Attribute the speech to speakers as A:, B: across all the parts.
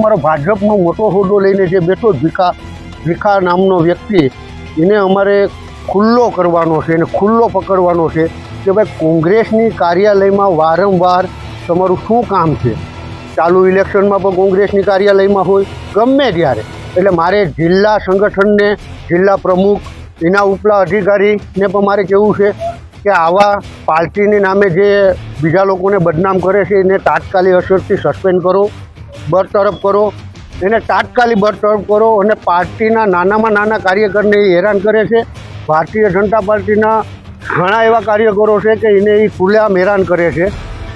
A: અમારો ભાજપનો મોટો હોદ્દો લઈને જે બેઠો ભીખા નામનો વ્યક્તિ, એને અમારે ખુલ્લો કરવાનો છે, એને ખુલ્લો પકડવાનો છે કે ભાઈ કોંગ્રેસની કાર્યાલયમાં વારંવાર તમારું શું કામ છે. ચાલુ ઇલેક્શનમાં પણ કોંગ્રેસની કાર્યાલયમાં હોય, ગમે ત્યારે. એટલે મારે જિલ્લા સંગઠનને, જિલ્લા પ્રમુખ, એના ઉપલા અધિકારીને પણ મારે કહેવું છે કે આવા પાર્ટીને નામે જે બીજા લોકોને બદનામ કરે છે એને તાત્કાલિક અસરથી સસ્પેન્ડ કરો, બરતરફ કરો, એને તાત્કાલિક બરતરફ કરો. અને પાર્ટીના નાનામાં નાના કાર્યકરને એ હેરાન કરે છે. ભારતીય જનતા પાર્ટીના ઘણા એવા કાર્યકરો છે કે એને એ ખુલ્લેઆમ હેરાન કરે છે.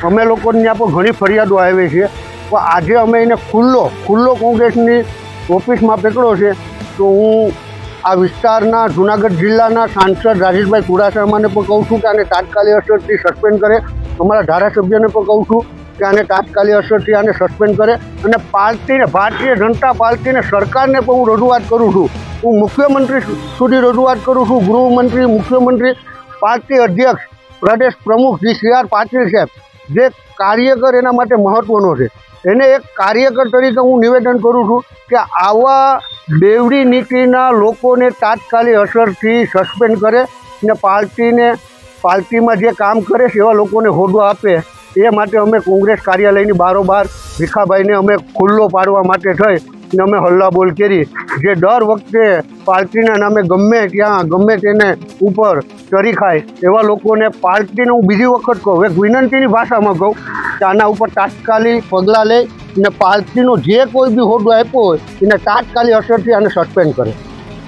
A: અમે લોકોને ત્યાં પણ ઘણી ફરિયાદો આવી છે, તો આજે અમે એને ખુલ્લો કોંગ્રેસની ઓફિસમાં પકડ્યો છે. તો હું આ વિસ્તારના જૂનાગઢ જિલ્લાના સાંસદ રાજેશભાઈ ચુડાસમાને પણ કહું છું કે આને તાત્કાલિક અસરથી સસ્પેન્ડ કરે. અમારા ધારાસભ્યને પણ કહું છું કે આને તાત્કાલિક અસરથી આને સસ્પેન્ડ કરે. અને પાર્ટીને, ભારતીય જનતા પાર્ટીને, સરકારને પણ હું રજૂઆત કરું છું. હું મુખ્યમંત્રી સુધી રજૂઆત કરું છું, ગૃહમંત્રી, મુખ્યમંત્રી, પાર્ટી અધ્યક્ષ, પ્રદેશ પ્રમુખ શ્રી CR પાટીલ સાહેબ, જે કાર્યકર એના માટે મહત્ત્વનો છે, એને એક કાર્યકર તરીકે હું નિવેદન કરું છું કે આવા બેવડી નીતિના લોકોને તાત્કાલિક અસરથી સસ્પેન્ડ કરે અને પાર્ટીમાં જે કામ કરે છે એવા લોકોને હોદ્દો આપે. એ માટે અમે કોંગ્રેસ કાર્યાલયની બારોબાર ભીખાભાઈને અમે ખુલ્લો પાડવા માટે થઈ અને અમે હલ્લાબોલ કરી. જે દર વખતે પાર્ટીના નામે ગમે તેને ઉપર ચરી ખાય એવા લોકોને પાર્ટીને હું બીજી વખત કહું, એક વિનંતીની ભાષામાં કહું કે આના ઉપર તાત્કાલિક પગલાં લે અને પાર્ટીનો જે કોઈ બી હોદ્દો આપ્યો હોય એને તાત્કાલિક અસરથી આને સસ્પેન્ડ કરે.